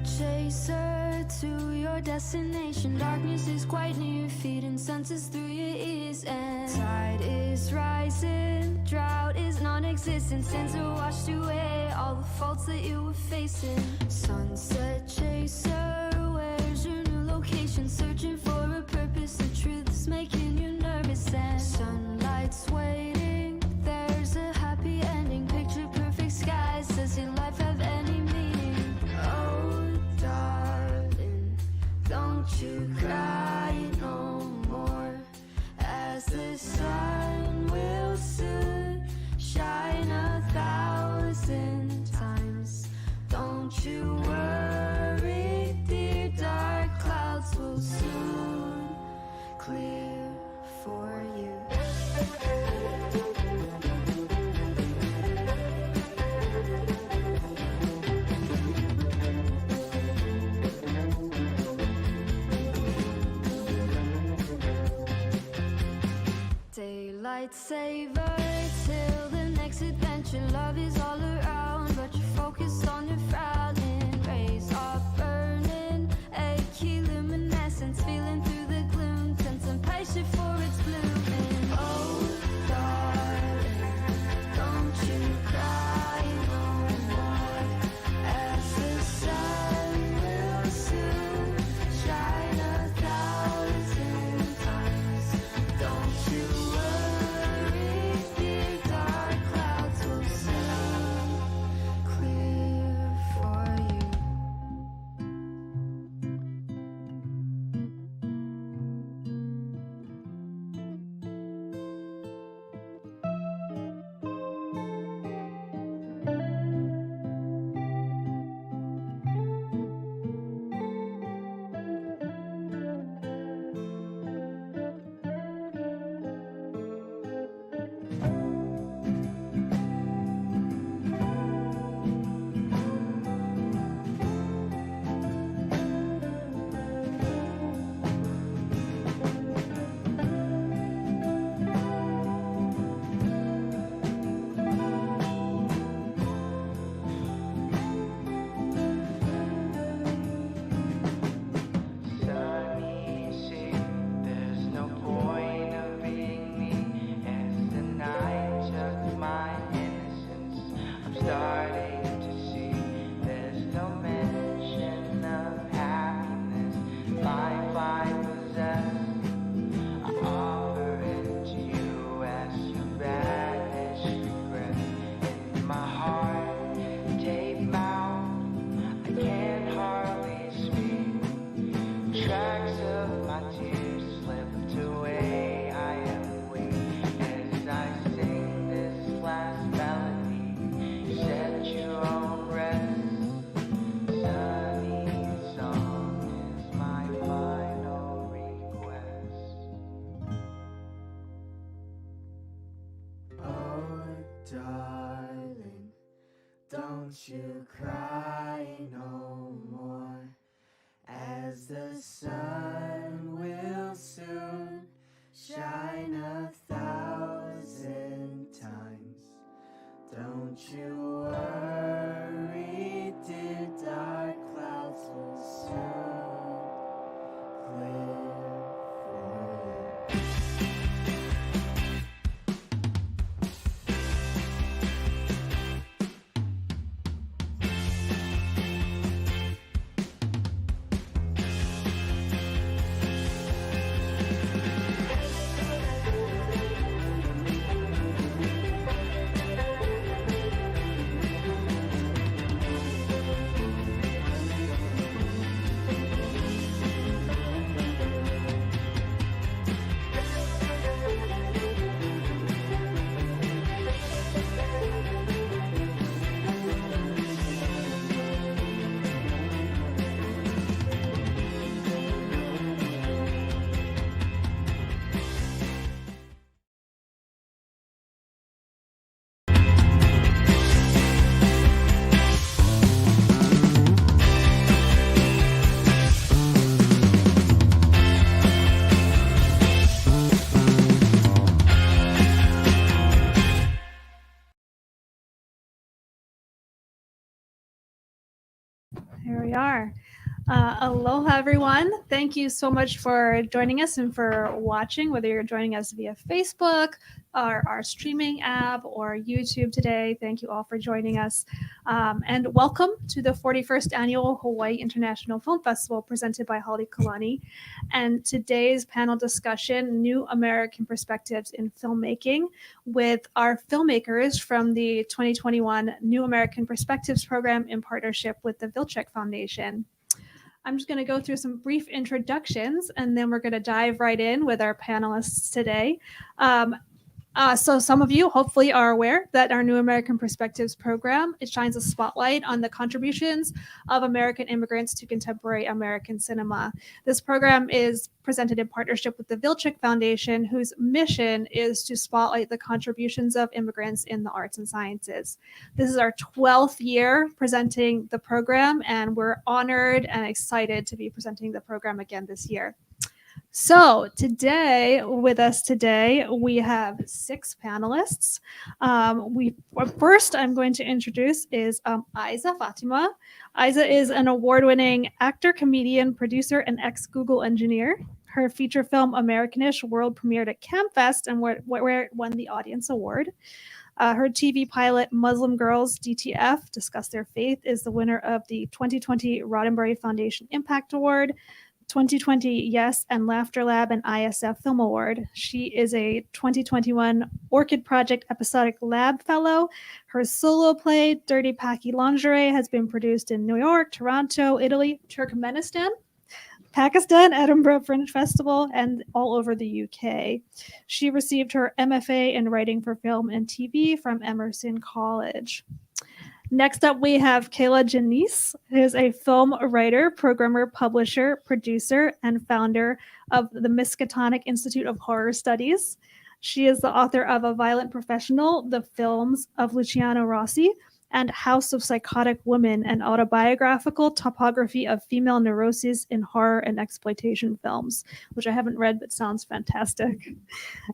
chaser to your destination. Darkness is quite near your feet and sun sets through your ears. And tide is rising, drought is non-existent. Sins are washed away, all the faults that you were facing. Sunset chaser, where's your new location? Searching for a purpose, the truth is making you nervous. And sunlight's waiting, there's a happy ending. Picture perfect skies, does your life have any meaning? Oh darling, don't you cry no more, as the sun will soon shine 1,000 times. Don't you worry, dear, dark clouds will soon clear for you. Daylight saver till the next adventure. Love is all around, but you're focused on your frowning. Rays are burning, a chemiluminescence, feeling through the gloom, tense and patient for its blooming. Oh darling, don't you cry no more, as the sun will soon shine 1,000 times. Don't you worry, dear, dark clouds will soon clear for you. Sunny sea, there's no point of being me, as the night took my innocence. I'm starting to see there's no mention of happiness life I possess. I offer it to you as your banished regret. In my heart, tape bound, I can't hardly speak. Tracks of my tears slipped away, I am weak as I sing this last melody. You set your own rest. Sunny song is my final request. Oh darling, don't you cry no more, as the sun will soon shine 1,000 times. Don't you worry, dear, dark clouds will soon clear for you. we are. Aloha, everyone. Thank you so much for joining us and for watching, whether you're joining us via Facebook or our streaming app or YouTube today. Thank you all for joining us. And welcome to the 41st Annual Hawaii International Film Festival presented by Holly Kalani. And today's panel discussion, New American Perspectives in Filmmaking, with our filmmakers from the 2021 New American Perspectives program in partnership with the Vilcek Foundation. I'm just going to go through some brief introductions, and then we're going to dive right in with our panelists today. So some of you hopefully are aware that our New American Perspectives program, it shines a spotlight on the contributions of American immigrants to contemporary American cinema. This program is presented in partnership with the Vilcek Foundation, whose mission is to spotlight the contributions of immigrants in the arts and sciences. This is our 12th year presenting the program, and we're honored and excited to be presenting the program again this year. So with us today, we have 6 panelists. First I'm going to introduce is Aizzah Fatima. Aizzah is an award-winning actor, comedian, producer, and ex-Google engineer. Her feature film Americanish world premiered at CamFest and where it won the Audience Award. Her TV pilot Muslim Girls DTF Discuss Their Faith is the winner of the 2020 Roddenberry Foundation Impact Award, 2020 Yes and Laughter Lab and ISF Film Award. She is a 2021 Orchid Project Episodic Lab Fellow. Her solo play, Dirty Packy Lingerie, has been produced in New York, Toronto, Italy, Turkmenistan, Pakistan, Edinburgh Fringe Festival, and all over the UK. She received her MFA in Writing for Film and TV from Emerson College. Next up, we have Kier-La Janisse, who is a film writer, programmer, publisher, producer, and founder of the Miskatonic Institute of Horror Studies. She is the author of A Violent Professional, The Films of Luciano Rossi, and House of Psychotic Women, an autobiographical topography of female neuroses in horror and exploitation films, which I haven't read but sounds fantastic.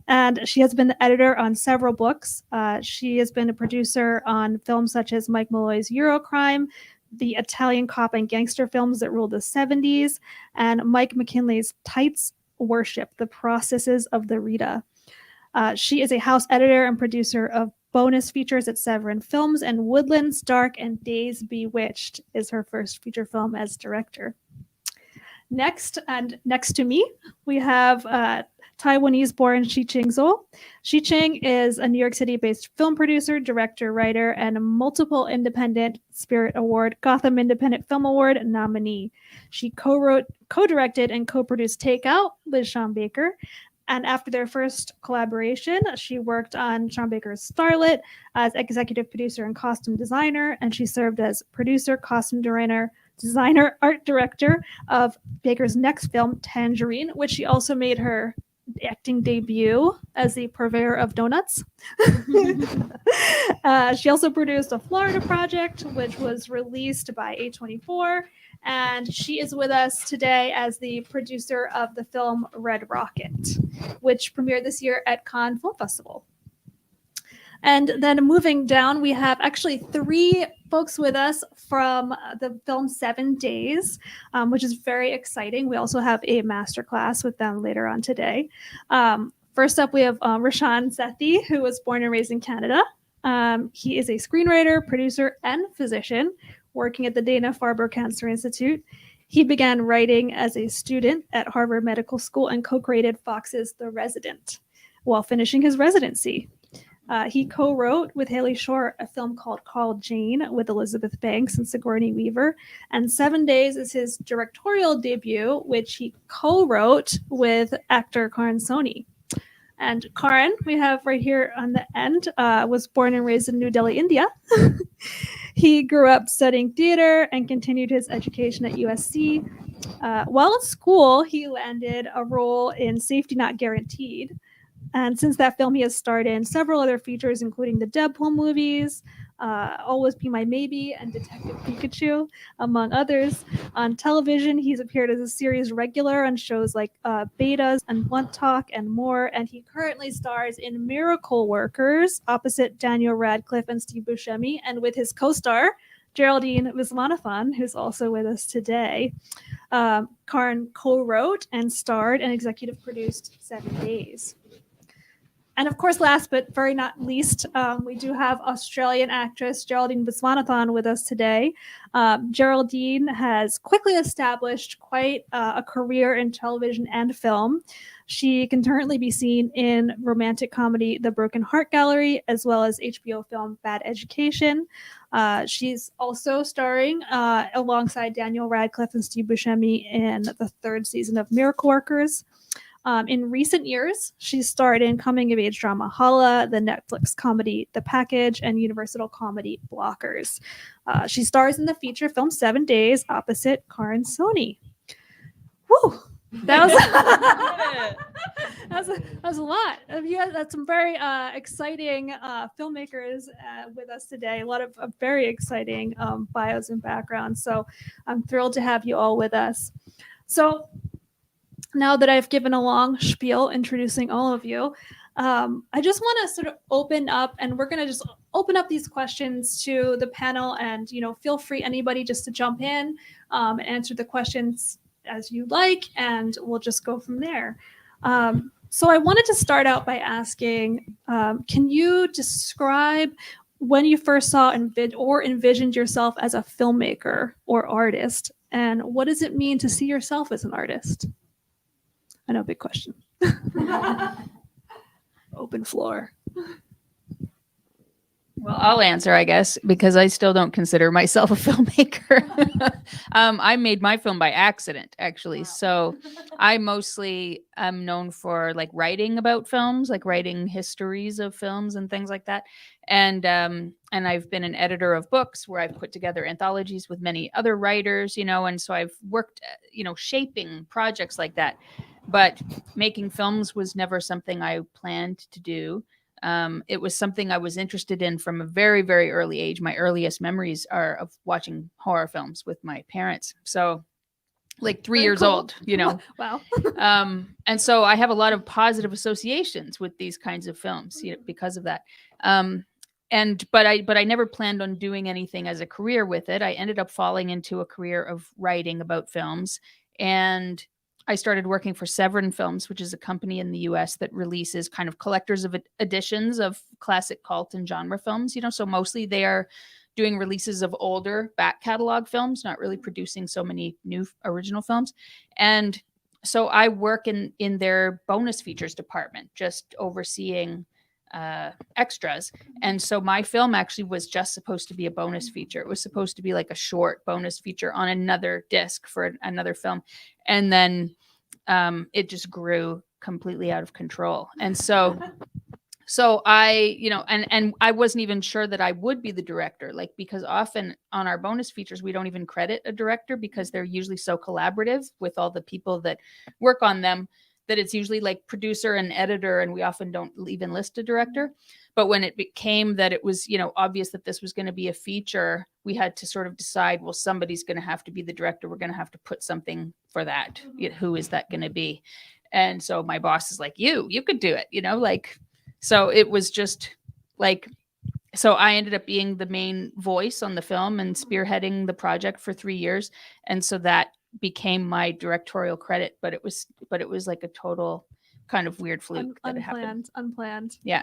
And she has been the editor on several books. She has been a producer on films such as Mike Malloy's Eurocrime, the Italian cop and gangster films that ruled the 70s, and Mike McKinley's Tights Worship, The Processes of the Rita. She is a house editor and producer of bonus features at Severin Films, and Woodlands Dark and Days Bewitched is her first feature film as director. Next to me, we have Taiwanese-born Shih-Ching Tsou. Shih-Ching is a New York City-based film producer, director, writer, and a multiple Independent Spirit Award, Gotham Independent Film Award nominee. She co-wrote, co-directed, and co-produced Takeout with Sean Baker. And after their first collaboration, she worked on Sean Baker's Starlet as executive producer and costume designer, and she served as producer, costume designer, art director of Baker's next film, Tangerine, which she also made her acting debut as the purveyor of donuts. She also produced a Florida project, which was released by A24. And she is with us today as the producer of the film Red Rocket, which premiered this year at Cannes Film Festival. And then moving down, we have actually 3 folks with us from the film 7 Days, which is very exciting. We also have a masterclass with them later on today. First up, we have Roshan Sethi, who was born and raised in Canada. He is a screenwriter, producer, and physician working at the Dana-Farber Cancer Institute. He began writing as a student at Harvard Medical School and co-created Fox's The Resident while finishing his residency. He co-wrote with Haley Shore a film called Jane with Elizabeth Banks and Sigourney Weaver. And 7 Days is his directorial debut, which he co-wrote with actor Karan Soni. And Karan, we have right here on the end, was born and raised in New Delhi, India. He grew up studying theater and continued his education at USC. While at school, he landed a role in Safety Not Guaranteed. And since that film, he has starred in several other features, including the Deadpool movies, Always Be My Maybe, and Detective Pikachu, among others. On television, he's appeared as a series regular on shows like Betas and Blunt Talk and more. And he currently stars in Miracle Workers opposite Daniel Radcliffe and Steve Buscemi, and with his co-star, Geraldine Viswanathan, who's also with us today. Karan co-wrote and starred and executive produced 7 Days. And of course, last but very not least, we do have Australian actress Geraldine Viswanathan with us today. Geraldine has quickly established quite a career in television and film. She can currently be seen in romantic comedy The Broken Heart Gallery, as well as HBO film Bad Education. She's also starring alongside Daniel Radcliffe and Steve Buscemi in the 3rd season of Miracle Workers. In recent years, she's starred in coming-of-age drama Hala, the Netflix comedy The Package, and Universal comedy Blockers. She stars in the feature film 7 Days opposite Karan Soni. Woo! That was a lot. That's some very exciting filmmakers with us today. A lot of very exciting bios and backgrounds. So I'm thrilled to have you all with us. So now that I've given a long spiel introducing all of you, I just want to sort of open up, and we're going to just open up these questions to the panel, and feel free, anybody, just to jump in and answer the questions as you like, and we'll just go from there. So I wanted to start out by asking, can you describe when you first saw or envisioned yourself as a filmmaker or artist, and what does it mean to see yourself as an artist? I know, big question. Open floor. Well, I'll answer, I guess, because I still don't consider myself a filmmaker. I made my film by accident, actually. Wow. So I mostly am known for writing about films, writing histories of films and things like that. And I've been an editor of books where I've put together anthologies with many other writers, and so I've worked, shaping projects like that. But making films was never something I planned to do. It was something I was interested in from a very, very early age. My earliest memories are of watching horror films with my parents. So 3 years old, Wow. And so I have a lot of positive associations with these kinds of films, because of that. But I never planned on doing anything as a career with it. I ended up falling into a career of writing about films, and I started working for Severin Films, which is a company in the US that releases kind of collectors of editions of classic cult and genre films. So mostly they are doing releases of older back catalog films, not really producing so many new original films. And so I work in their bonus features department, just overseeing extras. And so my film actually was just supposed to be a bonus feature. It was supposed to be like a short bonus feature on another disc for another film. And then it just grew completely out of control. And so I, and I wasn't even sure that I would be the director, because often on our bonus features, we don't even credit a director because they're usually so collaborative with all the people that work on them that it's usually producer and editor, and we often don't even list a director. But when it became that it was, obvious that this was going to be a feature, we had to sort of decide, well, somebody's going to have to be the director. We're going to have to put something for that. Who is that going to be? And so my boss is like, you could do it, so it was just so I ended up being the main voice on the film and spearheading the project for 3 years. And so that became my directorial credit, but it was like a total kind of weird fluke that it happened. Unplanned. Yeah.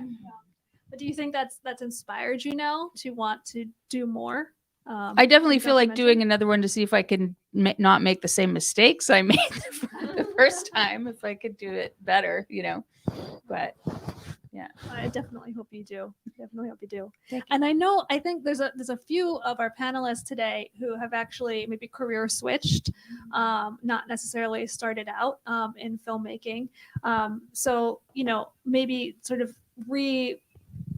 But do you think that's inspired you now to want to do more? I definitely feel like doing another one to see if I can not make the same mistakes I made the first time, if I could do it better, but yeah. I definitely hope you do. And I think there's a few of our panelists today who have actually maybe career switched, not necessarily started out in filmmaking. So, maybe sort of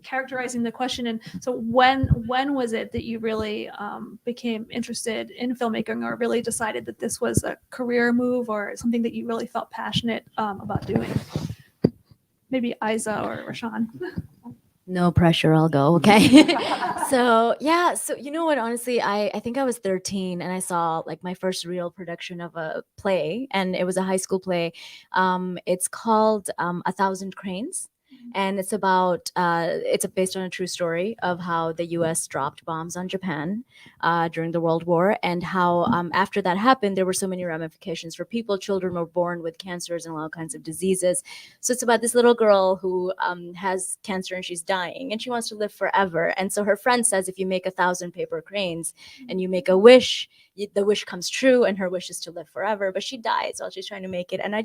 characterizing the question. And so when was it that you really became interested in filmmaking, or really decided that this was a career move or something that you really felt passionate about doing? Maybe Aizzah or Roshan. No pressure, I'll go. Okay. So you know what, honestly, I think I was 13 and I saw my first real production of a play, and it was a high school play. It's called 1,000 Cranes. And it's about it's based on a true story of how the U.S. dropped bombs on Japan during the World War, and how after that happened, there were so many ramifications for people. Children were born with cancers and all kinds of diseases. So it's about this little girl who has cancer and she's dying, and she wants to live forever. And so her friend says, if you make 1,000 paper cranes and you make a wish, the wish comes true, and her wish is to live forever. But she dies while she's trying to make it. And I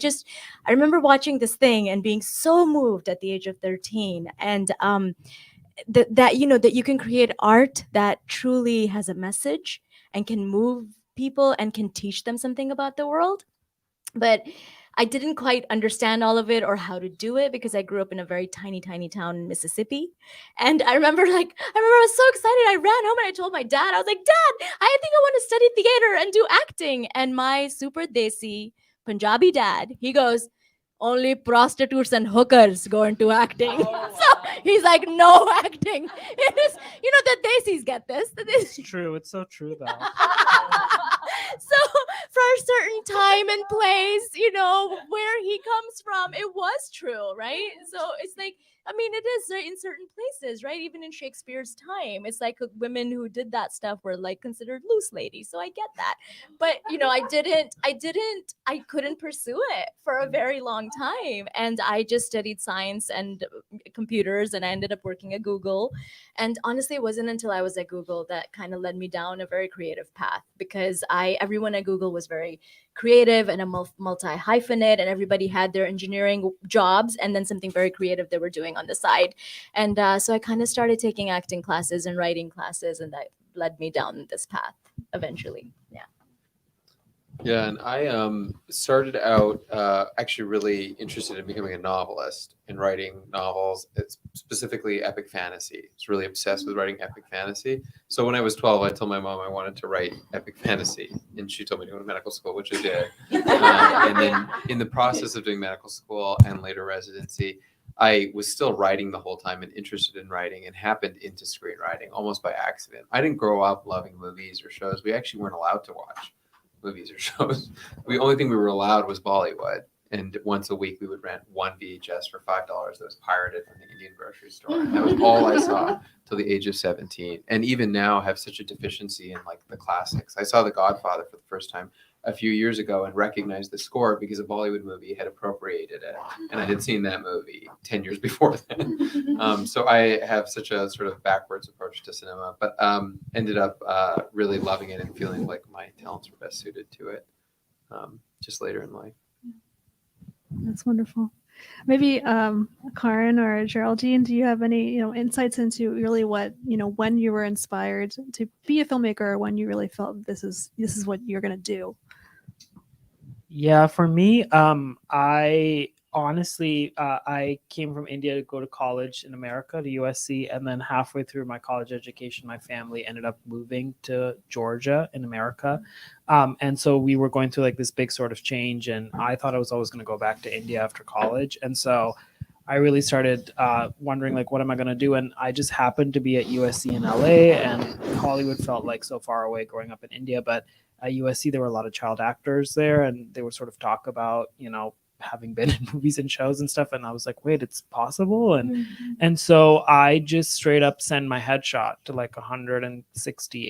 remember watching this thing and being so moved at the age of 13, and that you can create art that truly has a message and can move people and can teach them something about the world. But I didn't quite understand all of it or how to do it, because I grew up in a very tiny town in Mississippi. And I remember I was so excited. I ran home and I told my dad, I was like, Dad, I think I want to study theater and do acting. And my super desi Punjabi dad, he goes, only prostitutes and hookers go into acting. So he's like, no acting. It is, the desis get this. It's true. It's so true, though. So for a certain time and place, where he comes from, it was true, right? So it's like, it is in certain places, right? Even in Shakespeare's time, it's like women who did that stuff were like considered loose ladies. So I get that. But, I couldn't pursue it for a very long time. And I just studied science and computers, and I ended up working at Google. And honestly, it wasn't until I was at Google that kind of led me down a very creative path, because everyone at Google was very creative and a multi-hyphenate, and everybody had their engineering jobs and then something very creative they were doing on the side. And so I kind of started taking acting classes and writing classes, and that led me down this path eventually. Yeah. Yeah, and I started out actually really interested in becoming a novelist and writing novels, specifically epic fantasy. I was really obsessed with writing epic fantasy. So when I was 12, I told my mom I wanted to write epic fantasy, and she told me to go to medical school, which I did. And then in the process of doing medical school and later residency, I was still writing the whole time and interested in writing, and happened into screenwriting almost by accident. I didn't grow up loving movies or shows. We actually weren't allowed to watch movies or shows. The only thing we were allowed was Bollywood, and once a week we would rent one VHS for $5 that was pirated from the Indian grocery store. And that was all I saw till the age of 17. And even now have such a deficiency in like the classics. I saw The Godfather for the first time a few years ago and recognized the score because a Bollywood movie had appropriated it, and I had seen that movie 10 years before then. So I have such a sort of backwards approach to cinema, but ended up really loving it and feeling like my talents were best suited to it just later in life. That's wonderful. Maybe Karan or Geraldine, do you have any insights into really what when you were inspired to be a filmmaker, or when you really felt this is what you're going to do? Yeah, for me, I honestly, I came from India to go to college in America, to USC, and then halfway through my college education, my family ended up moving to Georgia in America. And so we were going through like this big sort of change, and I thought I was always going to go back to India after college. And so I really started wondering, like, what am I going to do? And I just happened to be at USC in LA, and Hollywood felt like so far away growing up in India. But at USC, there were a lot of child actors there, and they would sort of talk about, having been in movies and shows and stuff. And I was like, wait, it's possible. And so I just straight up send my headshot to like 160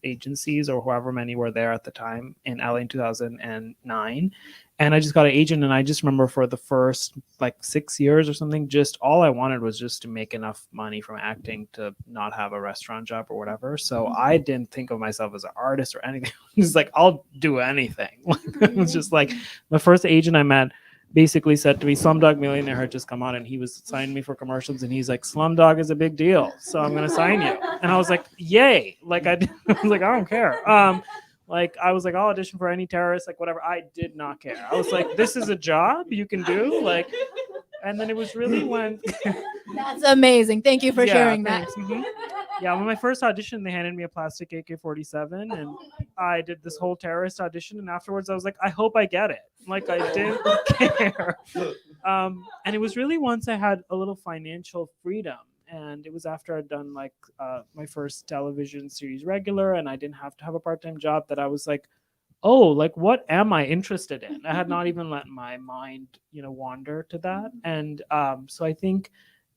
agencies or however many were there at the time in LA in 2009. And I just got an agent, and I just remember for the first like 6 years or something, just all I wanted was just to make enough money from acting to not have a restaurant job or whatever. So I didn't think of myself as an artist or anything. It's like, I'll do anything. It was just like the first agent I met basically said to me, Slumdog Millionaire had just come out, and he was signing me for commercials, and he's like, Slumdog is a big deal, so I'm going to sign you. And I was like, yay. Like I was like, I don't care. Like, I was like, I'll audition for any terrorist, like whatever. I did not care. I was like, this is a job you can do. Like, and then it was really when. That's amazing. Thank you for sharing that. Mm-hmm. Yeah, when my first audition, they handed me a plastic AK-47, and I did this whole terrorist audition. And afterwards, I was like, I hope I get it. Like, I didn't care. And it was really once I had a little financial freedom. And it was after I'd done like my first television series regular, and I didn't have to have a part-time job, that I was like, oh, like what am I interested in? I had not even let my mind, wander to that. And so I think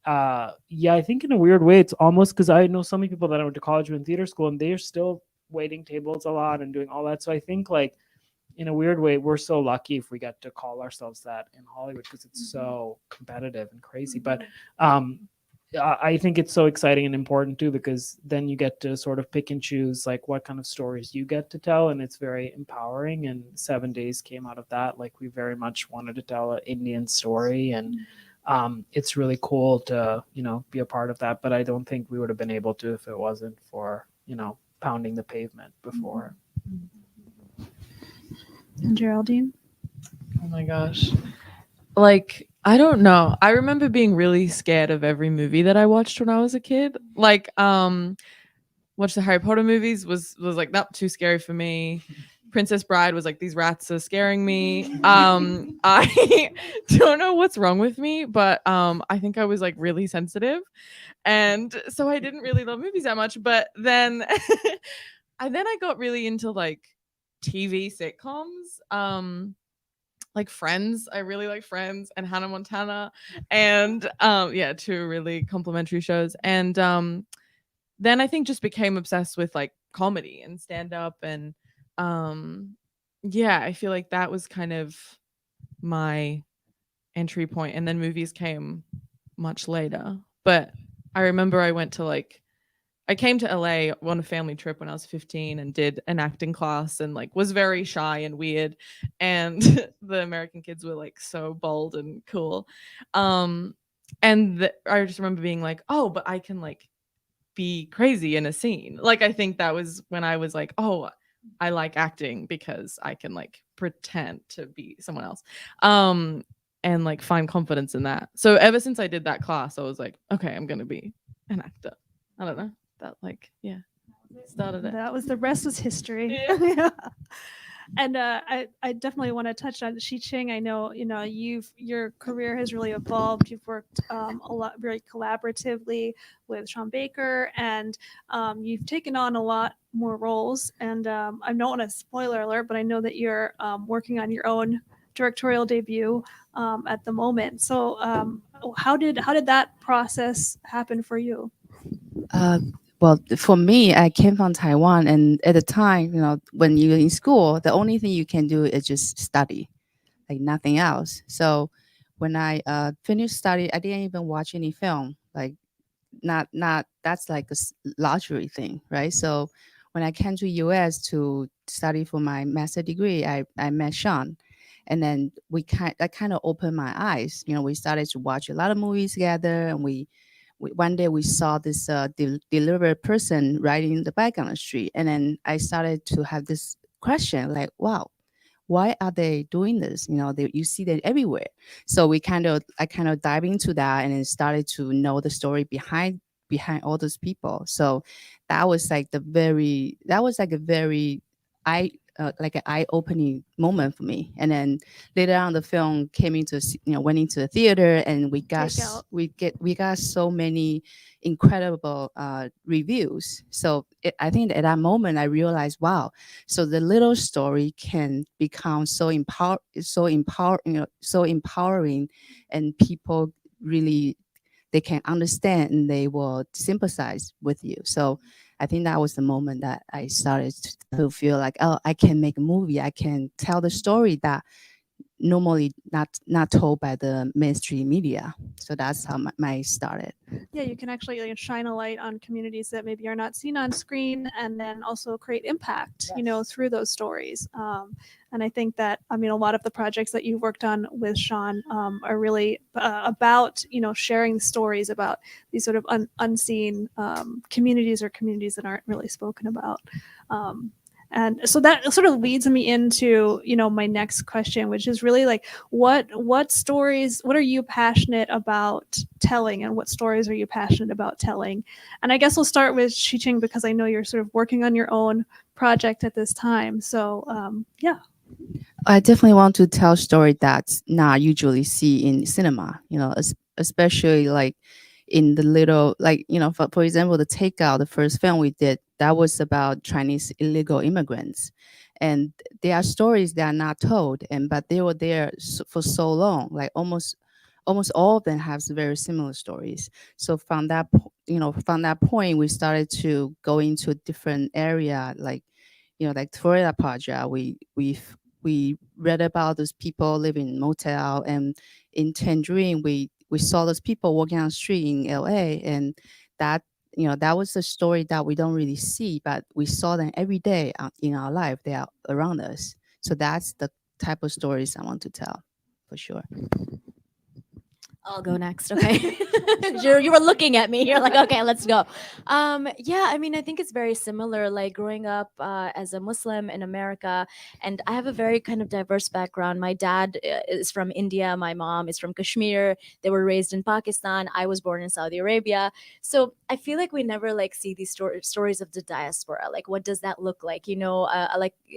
yeah, I think in a weird way, it's almost because I know so many people that I went to college with in theater school, and they're still waiting tables a lot and doing all that. So I think, like, in a weird way, we're so lucky if we get to call ourselves that in Hollywood, because it's so competitive and crazy. But I think it's so exciting and important too, because then you get to sort of pick and choose like what kind of stories you get to tell, and it's very empowering. And 7 Days came out of that. Like, we very much wanted to tell an Indian story, and it's really cool to be a part of that. But I don't think we would have been able to if it wasn't for pounding the pavement before. And Geraldine? Oh my gosh. Like, I don't know. I remember being really scared of every movie that I watched when I was a kid. Like, watch the Harry Potter movies was like, not too scary for me. Princess Bride was like, these rats are scaring me. I don't know what's wrong with me, but I think I was like really sensitive. And so I didn't really love movies that much. But then I got really into like TV sitcoms. Like Friends. I really like Friends and Hannah Montana. And yeah, two really complimentary shows. And then I think just became obsessed with like comedy and stand-up. And yeah, I feel like that was kind of my entry point. And then movies came much later. But I remember I came to LA on a family trip when I was 15 and did an acting class and like was very shy and weird. And the American kids were like so bold and cool. I just remember being like, oh, but I can like be crazy in a scene. Like, I think that was when I was like, oh, I like acting because I can like pretend to be someone else. And like find confidence in that. So ever since I did that class, I was like, okay, I'm going to be an actor. I don't know. That like, yeah, started it. That was the rest was history. Yeah. And I definitely want to touch on Shih-Ching. I know your career has really evolved. You've worked a lot very collaboratively with Sean Baker, and you've taken on a lot more roles. And I don't want to spoiler alert, but I know that you're working on your own directorial debut at the moment. So how did that process happen for you? Well, for me, I came from Taiwan, and at the time, when you're in school, the only thing you can do is just study, like nothing else. So when I finished study, I didn't even watch any film. Like, not that's like a luxury thing, right? So when I came to US to study for my master degree, I met Sean, and then that kind of opened my eyes. We started to watch a lot of movies together, and one day we saw this delivery person riding the bike on the street, and then I started to have this question like, wow, why are they doing this? You see that everywhere. So I kind of dive into that and then started to know the story behind all those people. So that was like a very like an eye-opening moment for me. And then later on, the film came went into the theater, and we got so many incredible reviews. So I think at that moment I realized, wow, so the little story can become so empowering, and people really, they can understand and they will sympathize with you. So I think that was the moment that I started to feel like, oh, I can make a movie. I can tell the story that normally not told by the mainstream media. So that's how my started. Yeah, you can actually shine a light on communities that maybe are not seen on screen, and then also create impact, through those stories. And I think that, a lot of the projects that you've worked on with Sean are really about, sharing stories about these sort of unseen communities, or communities that aren't really spoken about. And so that sort of leads me into, my next question, which is really like, what stories, what are you passionate about telling, and what stories are you passionate about telling? And I guess we'll start with Shih-Ching, because I know you're sort of working on your own project at this time. So yeah. I definitely want to tell a story that's not usually see in cinema, especially like in the little, like, for example, the Takeout, the first film we did, that was about Chinese illegal immigrants. and there are stories that are not told, and but they were there for so long, like almost all of them have very similar stories. So from that from that point, we started to go into a different area, like like Florida Project. We read about those people living in motel, and in Tangerine we saw those people walking on the street in LA, and that that was a story that we don't really see, but we saw them every day in our life. They are around us. So that's the type of stories I want to tell, for sure. I'll go next. Okay. You were looking at me. You're like, okay, let's go. Yeah, I mean, I think it's very similar. Like growing up as a Muslim in America, and I have a very kind of diverse background. My dad is from India. My mom is from Kashmir. They were raised in Pakistan. I was born in Saudi Arabia. So I feel like we never like see these stories of the diaspora. Like, what does that look like?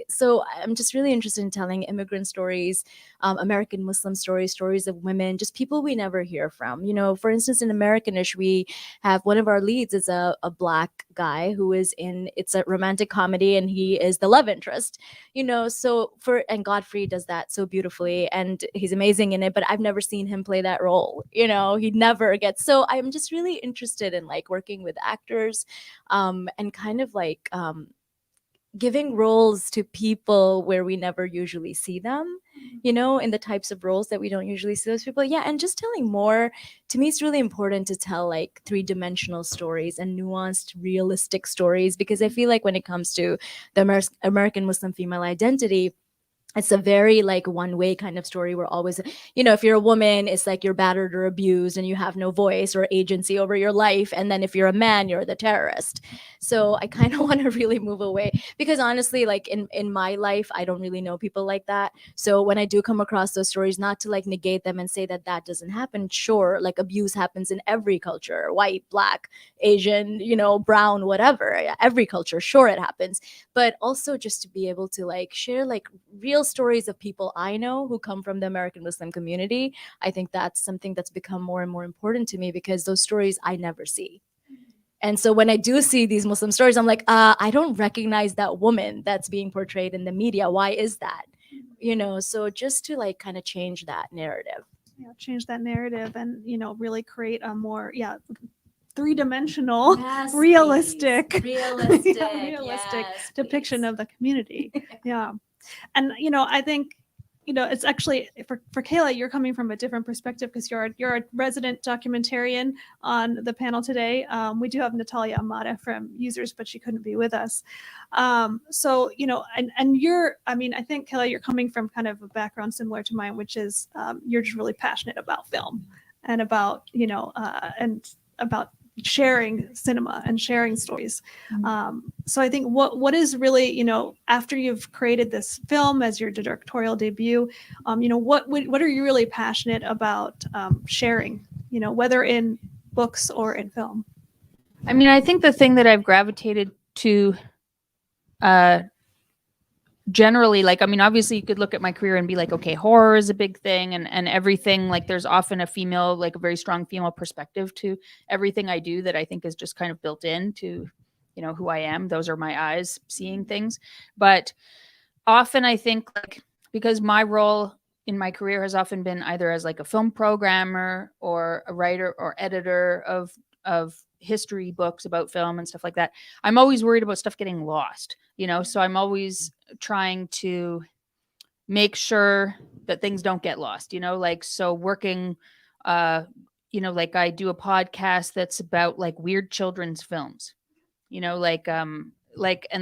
So I'm just really interested in telling immigrant stories, American Muslim stories of women, just people we never hear from. For instance, in Americanish, we have one of our leads is a Black guy who is it's a romantic comedy, and he is the love interest. And Godfrey does that so beautifully, and he's amazing in it. But I've never seen him play that role. He never gets. So I'm just really interested in like working with actors, and kind of like giving roles to people where we never usually see them, in the types of roles that we don't usually see those people. Yeah. And just telling more. To me, it's really important to tell like 3-dimensional stories and nuanced, realistic stories, because I feel like when it comes to the American Muslim female identity, it's a very like one-way kind of story. We're always, if you're a woman, it's like you're battered or abused and you have no voice or agency over your life. And then if you're a man, you're the terrorist. So I kind of want to really move away, because honestly, like in my life, I don't really know people like that. So when I do come across those stories, not to like negate them and say that doesn't happen. Sure, like abuse happens in every culture, white, Black, Asian, brown, whatever, every culture. Sure, it happens. But also just to be able to like share like real stories of people I know who come from the American Muslim community. I think that's something that's become more and more important to me, because those stories I never see. And so when I do see these Muslim stories, I'm like, I don't recognize that woman that's being portrayed in the media. Why is that? So just to like kind of change that narrative. Yeah, change that narrative and, really create a more, 3-dimensional, Yes, realistic, please. Realistic, yes, depiction please. of the community. Yeah. And, I think, it's actually for Kayla, you're coming from a different perspective, because you're a resident documentarian on the panel today. We do have Natalia Amata from Users, but she couldn't be with us. So, and you're, I think Kayla, you're coming from kind of a background similar to mine, which is you're just really passionate about film and about, and about sharing cinema and sharing stories. So I think what is really, after you've created this film as your directorial debut, what are you really passionate about sharing, whether in books or in film? I think the thing that I've gravitated to generally, like, obviously you could look at my career and be like, okay, horror is a big thing, and everything, like there's often a female, like a very strong female perspective to everything I do that I think is just kind of built into, who I am. Those are my eyes seeing things. But often I think, like, because my role in my career has often been either as like a film programmer or a writer or editor of history books about film and stuff like that, I'm always worried about stuff getting lost, so I'm always trying to make sure that things don't get lost, like, so working, like I do a podcast that's about like weird children's films, and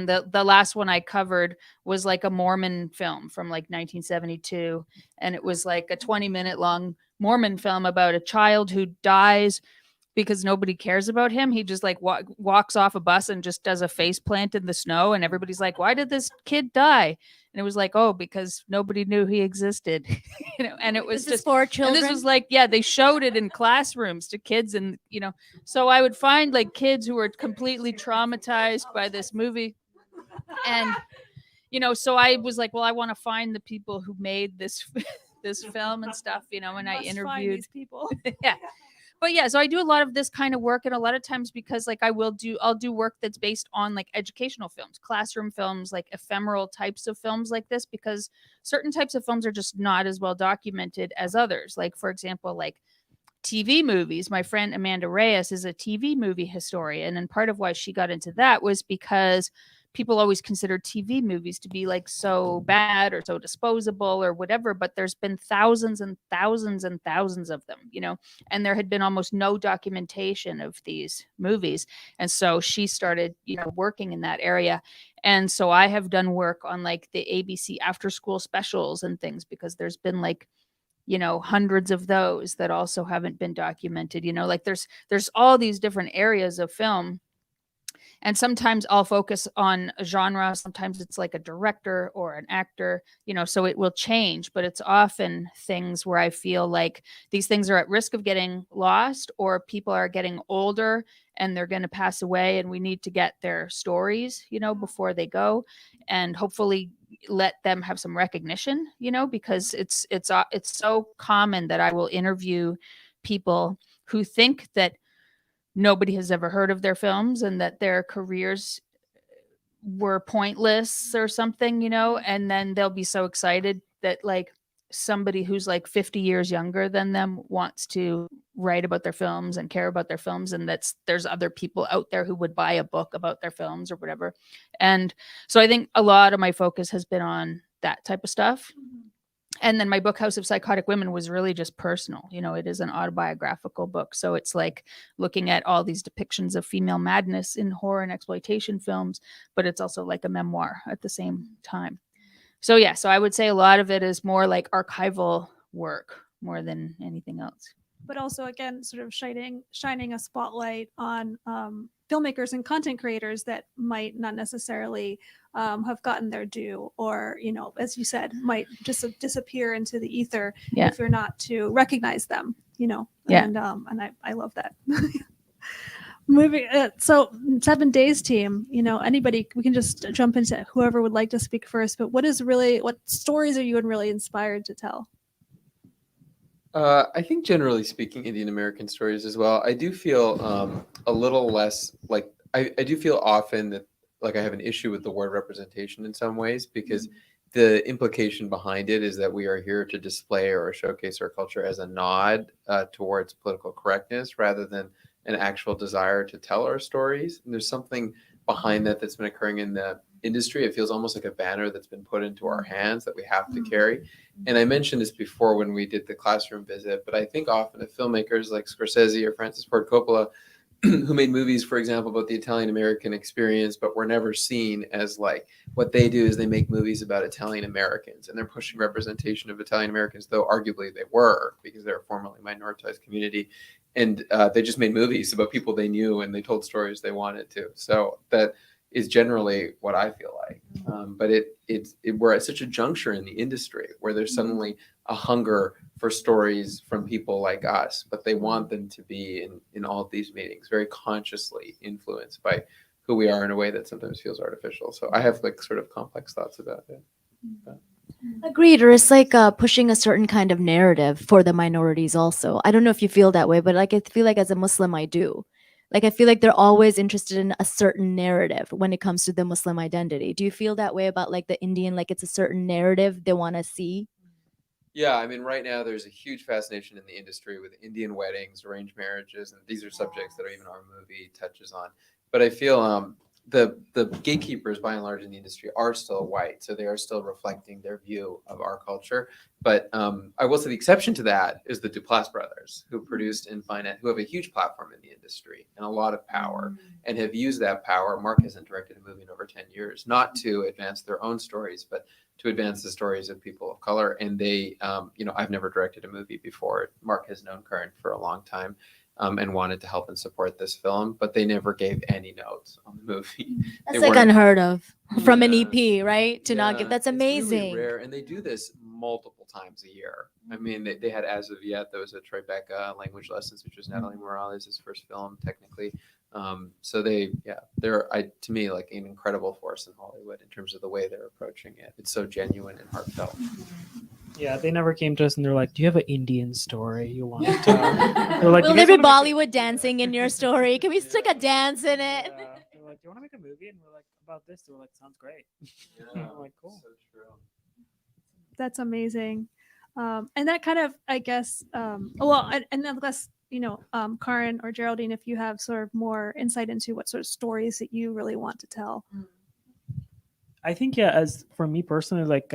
the last one I covered was like a Mormon film from like 1972. And it was like a 20-minute long Mormon film about a child who dies because nobody cares about him. He just like walks off a bus and just does a face plant in the snow. And everybody's like, why did this kid die? And it was like, oh, because nobody knew he existed, and it was just for children. And this was like, yeah, they showed it in classrooms to kids. And, so I would find like kids who were completely traumatized by this movie. And, so I was like, well, I want to find the people who made this film and stuff, and I interviewed these people. Yeah. but yeah, so I do a lot of this kind of work, and a lot of times because like I'll do work that's based on like educational films, classroom films, like ephemeral types of films like this, because certain types of films are just not as well documented as others. Like for example, like TV movies. My friend Amanda Reyes is a TV movie historian, and part of why she got into that was because people always consider TV movies to be like so bad or so disposable or whatever, but there's been thousands and thousands and thousands of them, you know, and there had been almost no documentation of these movies. And so she started, you know, working in that area. And so I have done work on like the ABC after school specials and things, because there's been like, you know, hundreds of those that also haven't been documented, you know, like there's all these different areas of film. And sometimes I'll focus on a genre, sometimes it's like a director or an actor, you know, so it will change, but it's often things where I feel like these things are at risk of getting lost, or people are getting older and they're going to pass away, and we need to get their stories, you know, before they go, and hopefully let them have some recognition, you know, because it's so common that I will interview people who think that nobody has ever heard of their films and that their careers were pointless or something, you know, and then they'll be so excited that like somebody who's like 50 years younger than them wants to write about their films and care about their films, and there's other people out there who would buy a book about their films or whatever. And so I think a lot of my focus has been on that type of stuff. And then my book, House of Psychotic Women, was really just personal. You know, it is an autobiographical book. So it's like looking at all these depictions of female madness in horror and exploitation films, but it's also like a memoir at the same time. So yeah, so I would say a lot of it is more like archival work more than anything else. But also, again, sort of shining a spotlight on filmmakers and content creators that might not necessarily have gotten their due, or, you know, as you said, might just disappear into the ether if you're not to recognize them, you know. Yeah. And I love that. Moving so 7 Days team, you know, anybody, we can just jump into whoever would like to speak first, but what stories are you really inspired to tell? I think generally speaking, Indian American stories as well. I do feel a little less like I do feel often that like I have an issue with the word representation in some ways, because the implication behind it is that we are here to display or showcase our culture as a nod towards political correctness rather than an actual desire to tell our stories. And there's something behind that that's been occurring in the industry. It feels almost like a banner that's been put into our hands that we have to carry. And I mentioned this before when we did the classroom visit, but I think often of filmmakers like Scorsese or Francis Ford Coppola, who made movies, for example, about the Italian American experience, but were never seen as like, what they do is they make movies about Italian Americans, and they're pushing representation of Italian Americans, though arguably they were, because they're a formerly minoritized community. And they just made movies about people they knew, and they told stories they wanted to. So that is generally what I feel like. But we're at such a juncture in the industry where there's suddenly a hunger for stories from people like us, but they want them to be in all of these meetings, very consciously influenced by who we are in a way that sometimes feels artificial. So I have like sort of complex thoughts about it. Agreed. Or it's like pushing a certain kind of narrative for the minorities also. I don't know if you feel that way, but like I feel like as a Muslim, I do. Like I feel like they're always interested in a certain narrative when it comes to the Muslim identity. Do you feel that way about like the Indian, like it's a certain narrative they want to see? Yeah, I mean, right now there's a huge fascination in the industry with Indian weddings, arranged marriages, and these are subjects that even our movie touches on. But I feel the gatekeepers, by and large, in the industry are still white, so they are still reflecting their view of our culture. But I will say the exception to that is the Duplass brothers, who produced and finance, who have a huge platform in the industry and a lot of power, and have used that power. Mark hasn't directed a movie in over 10 years, not to advance their own stories, but to advance the stories of people of color. And they, you know, I've never directed a movie before. Mark has known Karan for a long time. And wanted to help and support this film, but they never gave any notes on the movie. That's like unheard of from an EP, right? To not give, that's It's amazing. really rare, and they do this multiple times a year. I mean, they had As of Yet, there was a Tribeca Language Lessons, which was Natalie Morales' first film, technically. So they're to me like an incredible force in Hollywood in terms of the way they're approaching it. It's so genuine and heartfelt. Yeah, they never came to us and they're like, "Do you have an Indian story you want to tell?" They're like, Will "You there guys be wanna make Bollywood dancing in your story? Can we stick a dance in it? Yeah. They're like, "Do you want to make a movie?" And we're like, "About this." They were like, "Sounds great." I'm like, "Cool." So true. That's amazing. And that kind of, I guess, well, and unless, Karan or Geraldine, if you have sort of more insight into what sort of stories that you really want to tell. I think, yeah, as for me personally, like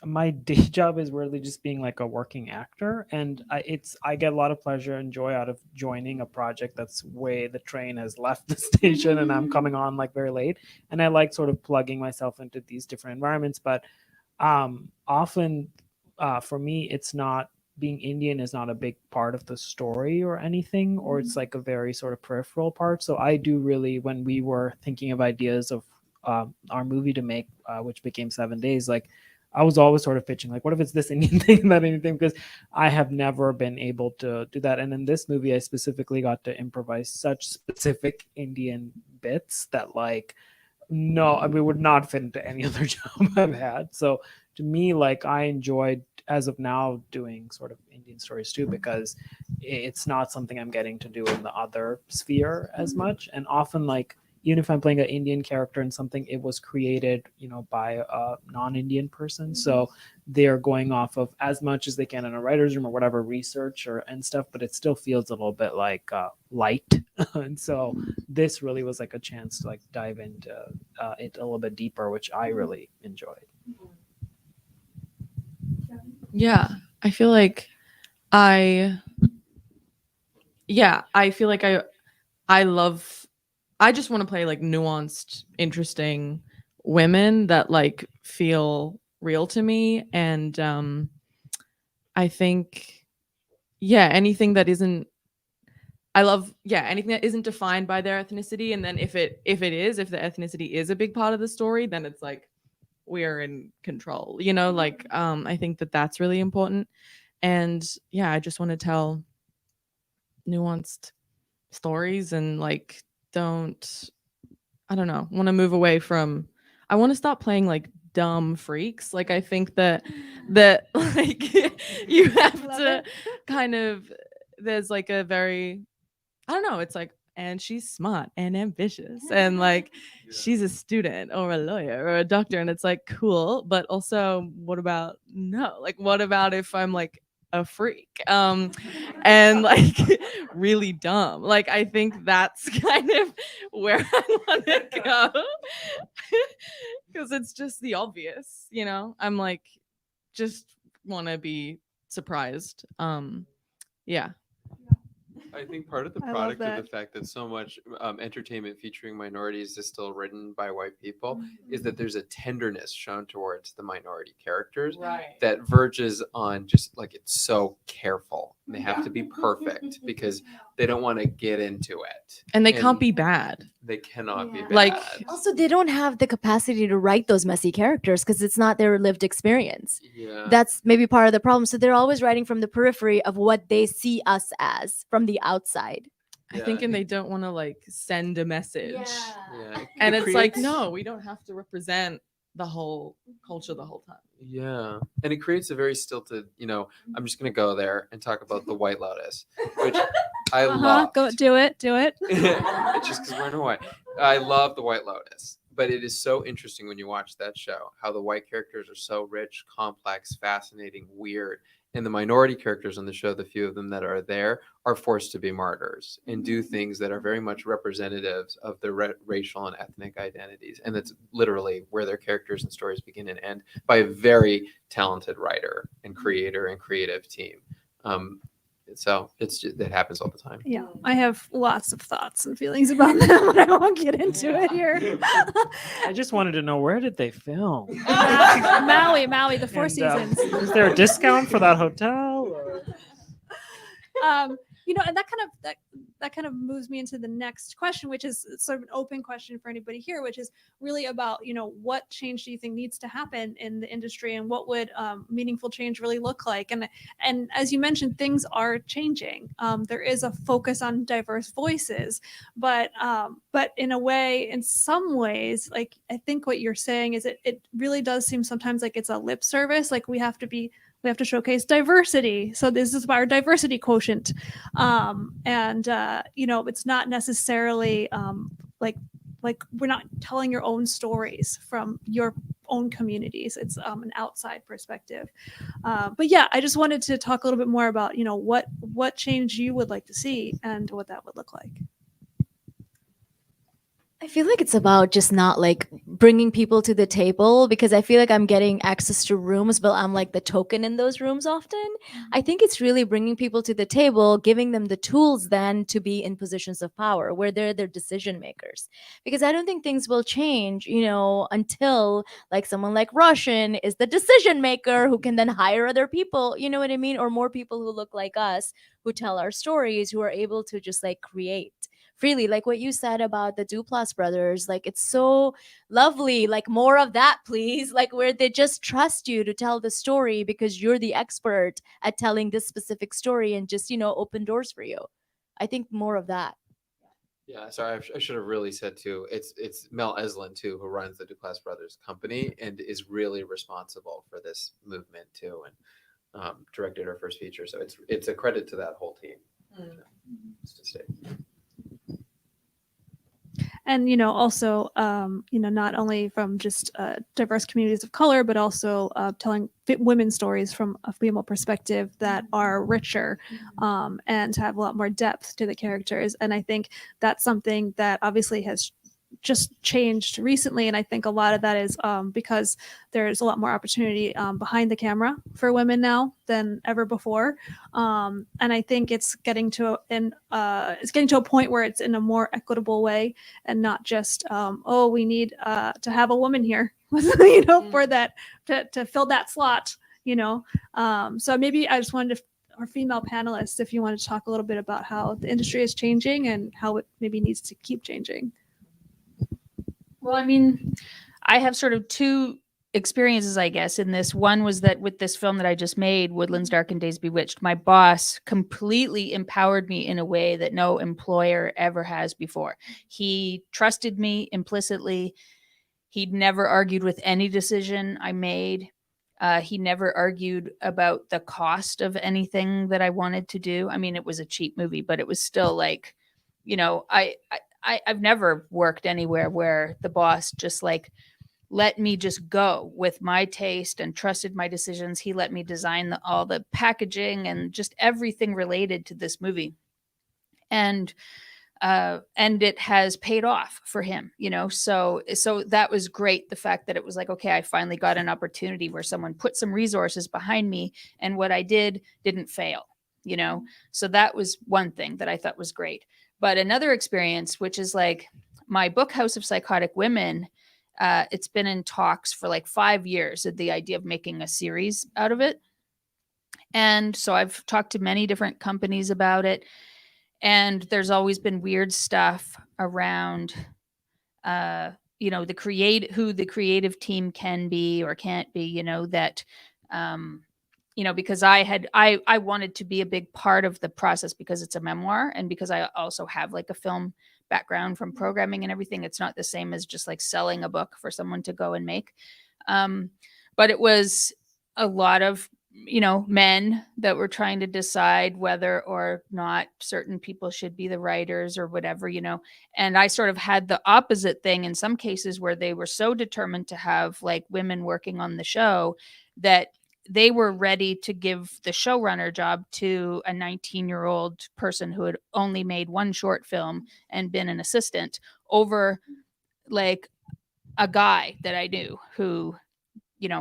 my day job is really just being like a working actor, and I get a lot of pleasure and joy out of joining a project that's way the train has left the station and I'm coming on like very late, and I like sort of plugging myself into these different environments. But often for me, it's not, being Indian is not a big part of the story or anything, or it's like a very sort of peripheral part. So I do really, when we were thinking of ideas of our movie to make, which became 7 Days, like I was always sort of pitching, like, what if it's this Indian thing, that anything, because I have never been able to do that. And in this movie, I specifically got to improvise such specific Indian bits that, like, no, I mean, would not fit into any other job I've had. So to me, like, I enjoyed, as of now, doing sort of Indian stories too, because it's not something I'm getting to do in the other sphere as much. And often, like, even if I'm playing an Indian character in something, it was created, by a non-Indian person. So they're going off of as much as they can in a writer's room or whatever research and stuff, but it still feels a little bit like light. And so this really was like a chance to like dive into it a little bit deeper, which I really enjoyed. Yeah, I feel like I feel like I just want to play like nuanced, interesting women that like feel real to me. And I think, anything that isn't, anything that isn't defined by their ethnicity. And then if the ethnicity is a big part of the story, then it's like, we're in control, I think that that's really important. And I just want to tell nuanced stories and like, want to move away from, I want to stop playing like dumb freaks. Like, I think that like you have to kind of, there's like a very, I don't know, it's like, and she's smart and ambitious and like she's a student or a lawyer or a doctor, and it's like cool, but also what about if I'm like a freak and like really dumb? Like, I think that's kind of where I want to go because it's just the obvious, I'm like, just want to be surprised. I think part of the I love product of that. the fact that so much entertainment featuring minorities is still written by white people is that there's a tenderness shown towards the minority characters that verges on just like, it's so careful. They have to be perfect because they don't want to get into it. And they can't be bad. They cannot be bad. Like, Also, they don't have the capacity to write those messy characters because it's not their lived experience. yeah. That's maybe part of the problem. So they're always writing from the periphery of what they see us as from the outside. I think, and they don't want to like send a message. Yeah. And It it's like, creates- no, we don't have to represent the whole culture the whole time. Yeah. And it creates a very stilted, I'm just going to go there and talk about The White Lotus, which I love. Go do it. It's just because we're in Hawaii. I love The White Lotus, but it is so interesting when you watch that show, how the white characters are so rich, complex, fascinating, weird. And the minority characters on the show, the few of them that are there, are forced to be martyrs and do things that are very much representatives of their racial and ethnic identities. And that's literally where their characters and stories begin and end, by a very talented writer and creator and creative team. So it happens all the time. Yeah, I have lots of thoughts and feelings about them, but I won't get into it here. I just wanted to know, where did they film? Maui, the Four And, Seasons. is there a discount for that hotel? Or? And that kind of moves me into the next question, which is sort of an open question for anybody here, which is really about, what change do you think needs to happen in the industry, and what would meaningful change really look like? And as you mentioned, things are changing. There is a focus on diverse voices, but in a way, in some ways, like, I think what you're saying is it really does seem sometimes like it's a lip service. Like, we have to be we have to showcase diversity. So this is our diversity quotient. It's not necessarily like we're not telling your own stories from your own communities. It's an outside perspective. But yeah, I just wanted to talk a little bit more about, what change you would like to see and what that would look like. I feel like it's about just not like bringing people to the table, because I feel like I'm getting access to rooms, but I'm like the token in those rooms often. I think it's really bringing people to the table, giving them the tools then to be in positions of power where they're their decision makers. Because I don't think things will change, until like someone like Roshan is the decision maker who can then hire other people, you know what I mean? Or more people who look like us, who tell our stories, who are able to just like create freely, like what you said about the Duplass brothers. Like, it's so lovely. Like, more of that, please. Like, where they just trust you to tell the story because you're the expert at telling this specific story, and just open doors for you. I think more of that. Yeah, sorry, I should have really said too. It's Mel Eslin too, who runs the Duplass brothers company and is really responsible for this movement too, and directed our first feature. So it's a credit to that whole team. Just to say. And also not only from just diverse communities of color, but also telling women's stories from a female perspective that are richer and have a lot more depth to the characters. And I think that's something that obviously has just changed recently, and I think a lot of that is because there's a lot more opportunity behind the camera for women now than ever before, and I think it's getting to a point where it's in a more equitable way, and not just we need to have a woman here for that to fill that slot. So maybe I just wanted to, our female panelists, if you want to talk a little bit about how the industry is changing and how it maybe needs to keep changing. Well, I mean, I have sort of two experiences, I guess, in this. One was that with this film that I just made, Woodlands Dark and Days Bewitched, my boss completely empowered me in a way that no employer ever has before. He trusted me implicitly. He'd never argued with any decision I made. He never argued about the cost of anything that I wanted to do. I mean, it was a cheap movie, but it was still like, I've never worked anywhere where the boss just like let me just go with my taste and trusted my decisions. He let me design all the packaging and just everything related to this movie. And it has paid off for him, so that was great. The fact that it was like, okay, I finally got an opportunity where someone put some resources behind me, and what I didn't fail, so that was one thing that I thought was great. But another experience, which is like my book, House of Psychotic Women, it's been in talks for like 5 years, the idea of making a series out of it. And so I've talked to many different companies about it. And there's always been weird stuff around, who the creative team can be or can't be, that, because I wanted to be a big part of the process because it's a memoir, and because I also have like a film background from programming and everything. It's not the same as just like selling a book for someone to go and make. But it was a lot of, men that were trying to decide whether or not certain people should be the writers or whatever, and I sort of had the opposite thing in some cases, where they were so determined to have like women working on the show that they were ready to give the showrunner job to a 19-year-old person who had only made one short film and been an assistant, over like a guy that I knew who,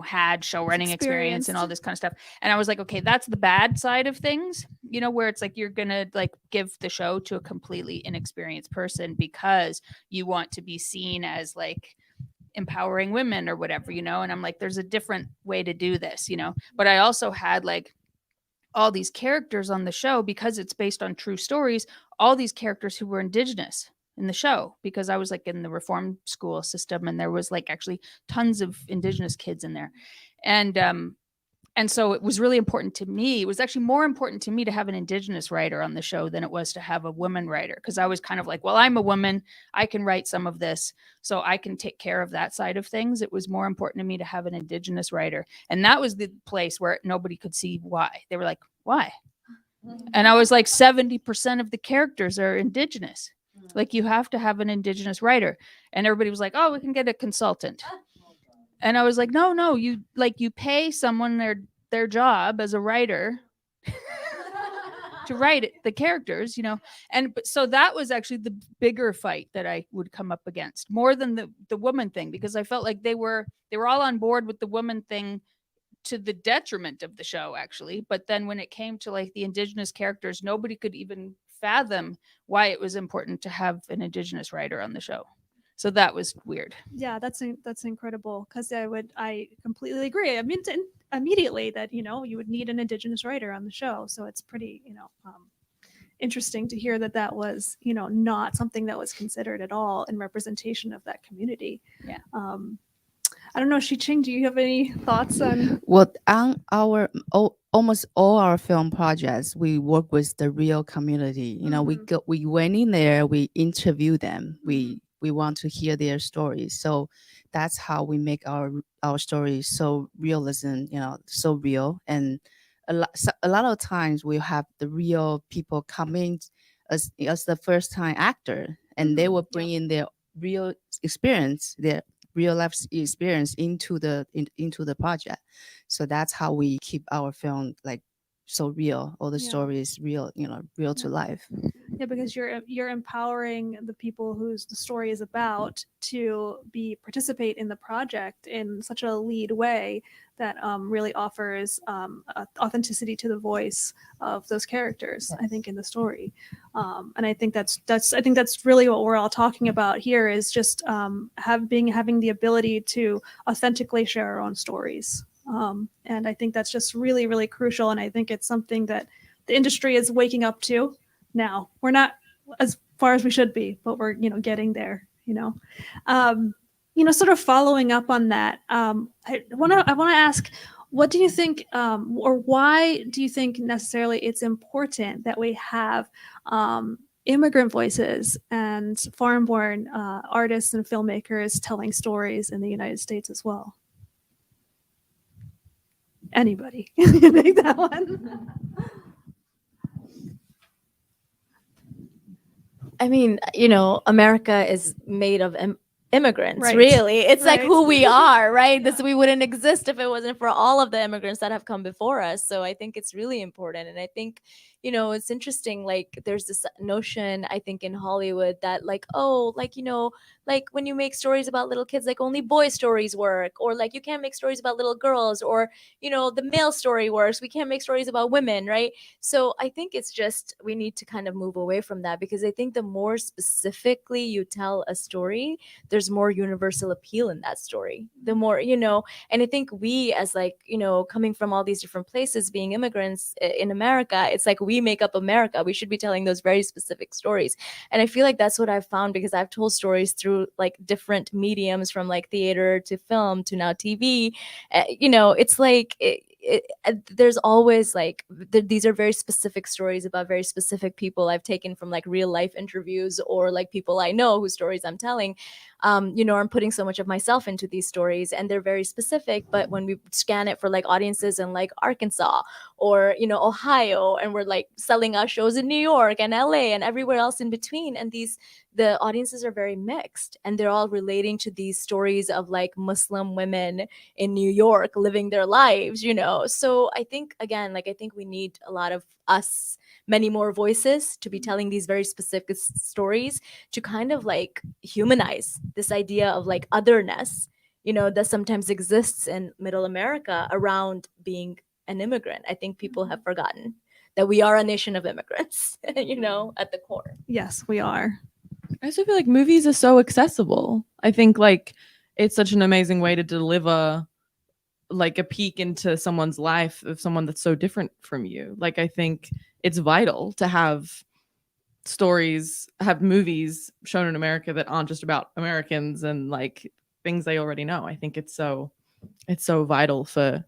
had show running experience and all this kind of stuff. And I was like, okay, that's the bad side of things, where it's like, you're going to like give the show to a completely inexperienced person because you want to be seen as like empowering women or whatever, and I'm like, there's a different way to do this, but I also had like all these characters on the show, because it's based on true stories, all these characters who were Indigenous in the show, because I was like in the reform school system, and there was like actually tons of Indigenous kids in there. And And so it was really important to me. It was actually more important to me to have an Indigenous writer on the show than it was to have a woman writer. Because I was kind of like, well, I'm a woman. I can write some of this, so I can take care of that side of things. It was more important to me to have an Indigenous writer. And that was the place where nobody could see why. They were like, why? And I was like, 70% of the characters are Indigenous. Like, you have to have an Indigenous writer. And everybody was like, oh, we can get a consultant. And I was like, no, you pay someone their job as a writer to write it, the characters, so that was actually the bigger fight that I would come up against, more than the woman thing, because I felt like they were all on board with the woman thing to the detriment of the show, actually. But then when it came to like the Indigenous characters, nobody could even fathom why it was important to have an Indigenous writer on the show. So that was weird. Yeah, that's incredible, because I completely agree. I mean, immediately that you would need an Indigenous writer on the show. So it's pretty interesting to hear that was not something that was considered at all in representation of that community. Yeah. I don't know, Shih-Ching, do you have any thoughts on? Well, on our almost all our film projects, we work with the real community. We went in there, we interview them, we want to hear their stories. So that's how we make our stories so realism, so real. And a lot of times we have the real people coming as the first time actor, and they will bring in their real experience, their real life experience into the project. So that's how we keep our film like so real. All the stories real, real to life. Yeah, because you're empowering the people whose the story is about to participate in the project in such a lead way that really offers authenticity to the voice of those characters. I think in the story, and I think that's really what we're all talking about here, is just having the ability to authentically share our own stories. And I think that's just really, really crucial. And I think it's something that the industry is waking up to now. We're not as far as we should be, but we're, getting there, sort of following up on that. I want to ask, what do you think, or why do you think necessarily it's important that we have immigrant voices and foreign-born artists and filmmakers telling stories in the United States as well? Anybody take that one? I mean, America is made of immigrants, Right. really. It's like Right. who we are, right? This we wouldn't exist if it wasn't for all of the immigrants that have come before us. So I think it's really important. And I think, it's interesting, like there's this notion, I think, in Hollywood that like, oh, like, like when you make stories about little kids, like only boy stories work, or like you can't make stories about little girls, or, the male story works. We can't make stories about women, right? So I think it's just, we need to kind of move away from that, because I think the more specifically you tell a story, there's more universal appeal in that story. The more, and I think we as like, coming from all these different places, being immigrants in America, it's like we make up America. We should be telling those very specific stories. And I feel like that's what I've found, because I've told stories through like different mediums, from like theater to film to now TV. It's like there's always like these are very specific stories about very specific people I've taken from like real life interviews, or like people I know whose stories I'm telling. I'm putting so much of myself into these stories, and they're very specific. But when we scan it for like audiences in like Arkansas or Ohio, and we're like selling our shows in New York and LA and everywhere else in between, and the audiences are very mixed, and they're all relating to these stories of like Muslim women in New York living their lives, So I think, again, like I think we need a lot of us, many more voices, to be telling these very specific stories, to kind of like humanize this idea of like otherness, that sometimes exists in Middle America around being an immigrant. I think people have forgotten that we are a nation of immigrants, at the core. Yes, we are. I also feel like movies are so accessible. I think like it's such an amazing way to deliver like a peek into someone's life of someone that's so different from you. Like I think it's vital to have movies shown in America that aren't just about Americans and like things they already know. I think it's so vital for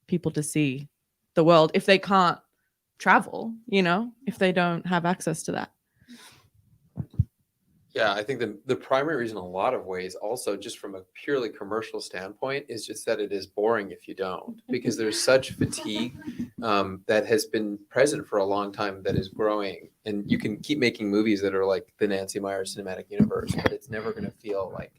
people to see the world if they can't travel, if they don't have access to that. Yeah, I think the primary reason, in a lot of ways, also just from a purely commercial standpoint, is just that it is boring if you don't, because there's such fatigue that has been present for a long time that is growing, and you can keep making movies that are like the Nancy Meyer cinematic universe, but it's never going to feel like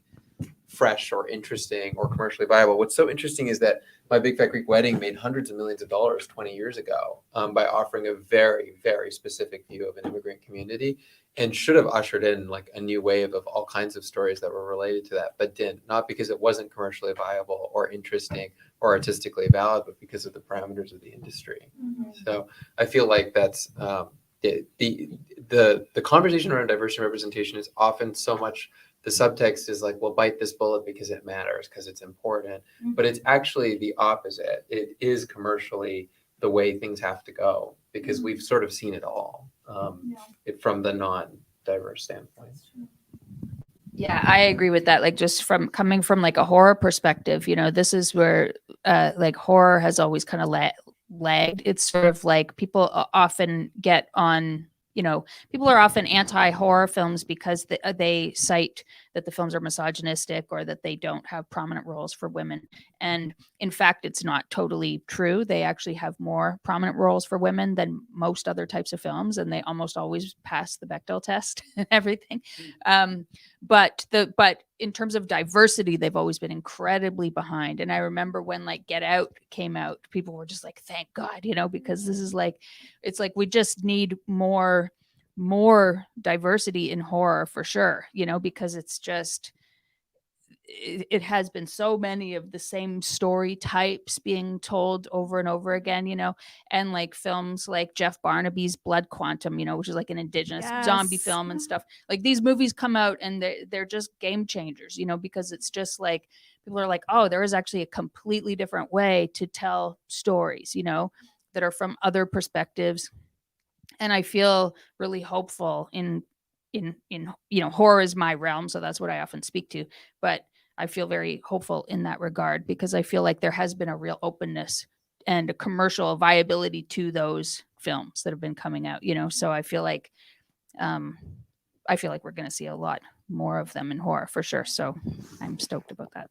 fresh or interesting or commercially viable. What's so interesting is that My Big Fat Greek Wedding made hundreds of millions of dollars 20 years ago by offering a very, very specific view of an immigrant community, and should have ushered in like a new wave of all kinds of stories that were related to that, but didn't. Not because it wasn't commercially viable or interesting or artistically valid, but because of the parameters of the industry. So I feel like that's the conversation around diversity and representation is often so much, the subtext is like, well, bite this bullet because it matters, because it's important. But it's actually the opposite. It is commercially the way things have to go, because we've sort of seen it all from the non-diverse standpoint. Yeah, I agree with that. Like, just from coming from like a horror perspective, this is where like horror has always kind of lagged. It's sort of like people often get on, people are often anti-horror films because they cite that the films are misogynistic or that they don't have prominent roles for women. And in fact, it's not totally true. They actually have more prominent roles for women than most other types of films, and they almost always pass the Bechdel test and everything. But in terms of diversity, they've always been incredibly behind. And I remember when like Get Out came out, people were just like, thank God, because this is like, it's like we just need more diversity in horror for sure, because it's just, it has been so many of the same story types being told over and over again, and like films like Jeff Barnaby's Blood Quantum, which is like an indigenous zombie film and stuff. Like, these movies come out and they're just game changers, because it's just like, people are like, oh, there is actually a completely different way to tell stories, that are from other perspectives. And I feel really hopeful in horror is my realm, so that's what I often speak to, but I feel very hopeful in that regard, because I feel like there has been a real openness and a commercial viability to those films that have been coming out, so I feel like we're going to see a lot more of them in horror for sure, so I'm stoked about that.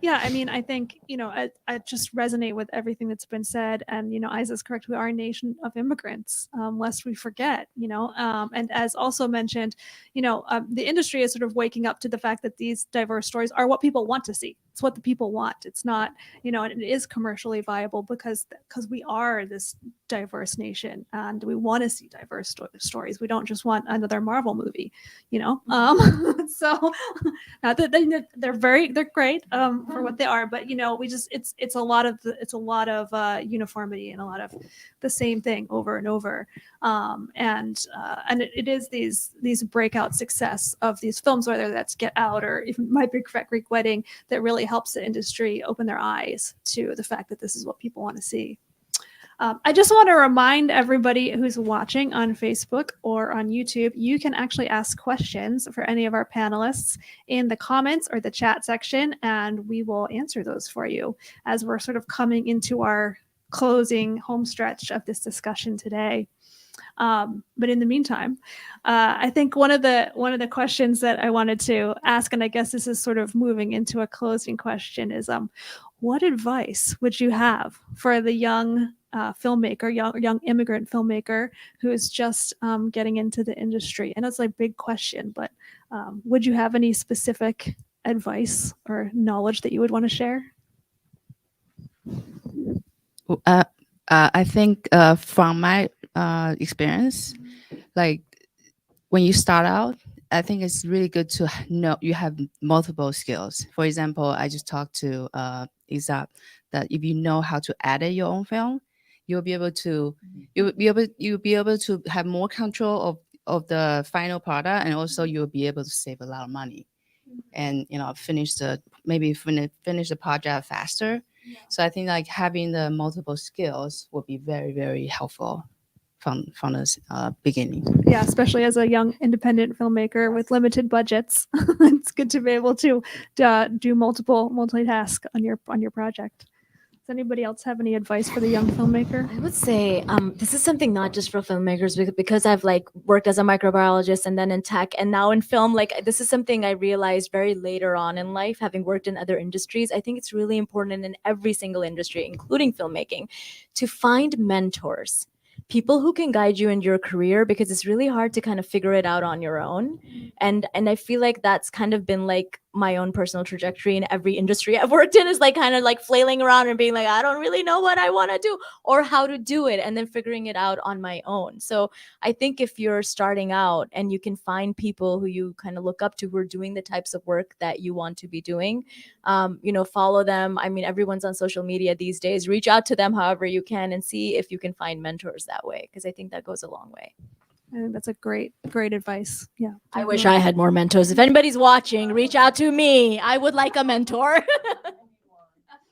Yeah, I mean, I think, I just resonate with everything that's been said. And, Aizzah's correct. We are a nation of immigrants, lest we forget, and as also mentioned, the industry is sort of waking up to the fact that these diverse stories are what people want to see. It's what the people want. It's not, and it is commercially viable because we are this diverse nation and we want to see diverse stories. We don't just want another Marvel movie, so not that they're great for what they are, but it's a lot of uniformity and a lot of the same thing over and over, and it is these breakout success of these films, whether that's Get Out or even My Big Fat Greek Wedding, that really helps the industry open their eyes to the fact that this is what people want to see. I just want to remind everybody who's watching on Facebook or on YouTube, you can actually ask questions for any of our panelists in the comments or the chat section, and we will answer those for you as we're sort of coming into our closing home stretch of this discussion today. But in the meantime, I think one of the questions that I wanted to ask, and I guess this is sort of moving into a closing question, is what advice would you have for the young filmmaker, young immigrant filmmaker who is just getting into the industry? And it's like a big question, but would you have any specific advice or knowledge that you would want to share? I think from my experience, like when you start out, I think it's really good to know you have multiple skills. For example, I just talked to Aizzah that if you know how to edit your own film, you'll be able to have more control of the final product, and also you'll be able to save a lot of money, and finish the project faster. Yeah. So I think like having the multiple skills would be very, very helpful from the beginning. Yeah, especially as a young independent filmmaker with limited budgets, it's good to be able to do multitask on your project. Does anybody else have any advice for the young filmmaker? I would say this is something not just for filmmakers, because I've like worked as a microbiologist and then in tech and now in film. Like this is something I realized very later on in life, having worked in other industries. I think it's really important in every single industry, including filmmaking, to find mentors, people who can guide you in your career, because it's really hard to kind of figure it out on your own. And I feel like that's kind of been like my own personal trajectory in every industry I've worked in, is like kind of like flailing around and being like, I don't really know what I want to do or how to do it, and then figuring it out on my own. So I think if you're starting out and you can find people who you kind of look up to, who are doing the types of work that you want to be doing, follow them. I mean, everyone's on social media these days. Reach out to them however you can and see if you can find mentors that way, because I think that goes a long way. I think that's a great advice. Yeah. I wish I had more mentors. If anybody's watching, reach out to me. I would like a mentor.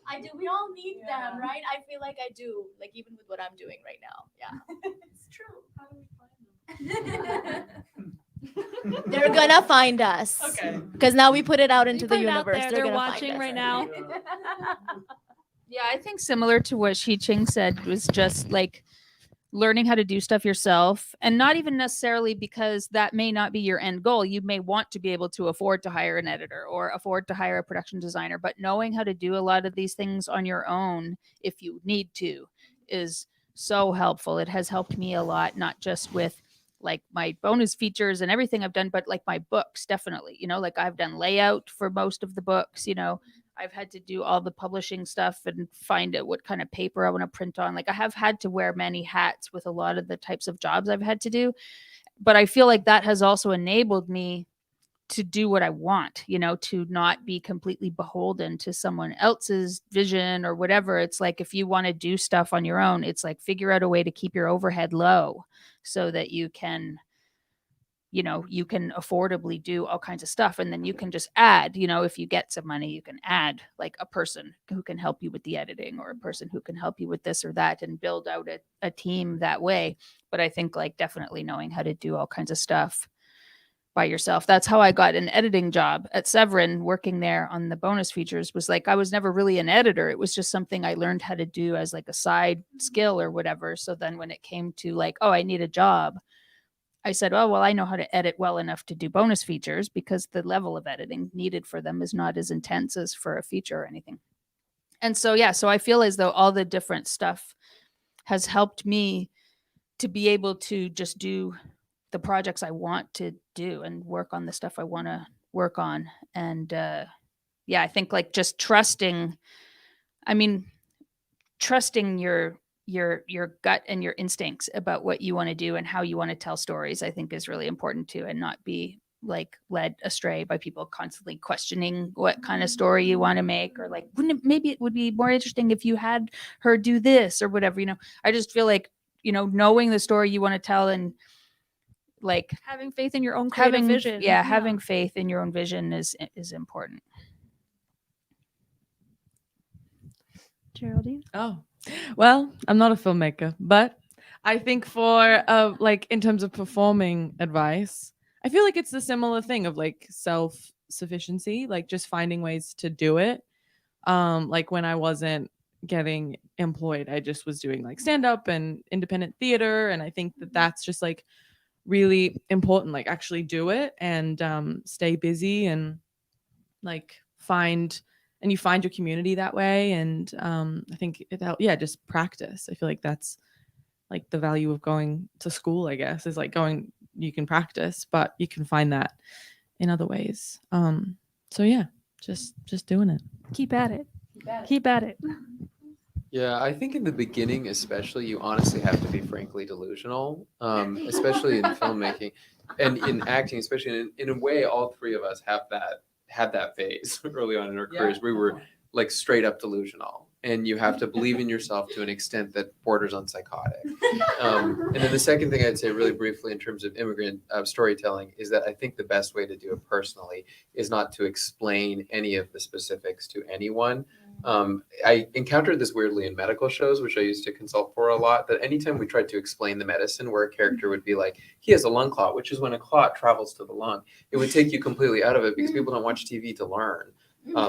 I do. We all need them, right? I feel like I do, like even with what I'm doing right now. Yeah. It's true. How do we find them? They're gonna find us. Okay. Because now we put it out into the universe. They're gonna watching find us. right now. Yeah, I think similar to what Shih-Ching said was just like learning how to do stuff yourself, and not even necessarily because that may not be your end goal. You may want to be able to afford to hire an editor or afford to hire a production designer, but knowing how to do a lot of these things on your own, if you need to, is so helpful. It has helped me a lot, not just with like my bonus features and everything I've done, but like my books, definitely, like I've done layout for most of the books, I've had to do all the publishing stuff and find out what kind of paper I want to print on. Like I have had to wear many hats with a lot of the types of jobs I've had to do. But I feel like that has also enabled me to do what I want, to not be completely beholden to someone else's vision or whatever. It's like, if you want to do stuff on your own, it's like figure out a way to keep your overhead low so that you can affordably do all kinds of stuff. And then you can just add, if you get some money, you can add like a person who can help you with the editing, or a person who can help you with this or that, and build out a team that way. But I think like definitely knowing how to do all kinds of stuff by yourself. That's how I got an editing job at Severin, working there on the bonus features. Was like, I was never really an editor. It was just something I learned how to do as like a side skill or whatever. So then when it came to like, oh, I need a job, I said, oh, well, I know how to edit well enough to do bonus features, because the level of editing needed for them is not as intense as for a feature or anything. And so, yeah, so I feel as though all the different stuff has helped me to be able to just do the projects I want to do and work on the stuff I want to work on. And yeah, I think like just trusting your gut and your instincts about what you want to do and how you want to tell stories, I think is really important too, and not be like led astray by people constantly questioning what kind of story you want to make, or like, maybe it would be more interesting if you had her do this or whatever. I just feel like, knowing the story you want to tell, and like having faith in your own creative vision. Yeah, having faith in your own vision is important. Geraldine? Oh, well, I'm not a filmmaker, but I think for like in terms of performing advice, I feel like it's a similar thing of like self-sufficiency, like just finding ways to do it. Like when I wasn't getting employed, I just was doing like stand-up and independent theater, and I think that that's just like really important. Like actually do it and stay busy, and like you find your community that way. And I think just practice. I feel like that's like the value of going to school, I guess, is like you can practice, but you can find that in other ways. So yeah, just doing it. Keep at it. Keep at it. Yeah, I think in the beginning, especially, you honestly have to be frankly delusional, especially in filmmaking and in acting, especially in a way. All three of us had that phase early on in our careers. We were like straight up delusional, and you have to believe in yourself to an extent that borders on psychotic. And then the second thing I'd say really briefly in terms of immigrant storytelling is that I think the best way to do it personally is not to explain any of the specifics to anyone. I encountered this weirdly in medical shows, which I used to consult for a lot, that anytime we tried to explain the medicine, where a character would be like, he has a lung clot, which is when a clot travels to the lung, it would take you completely out of it, because people don't watch TV to learn.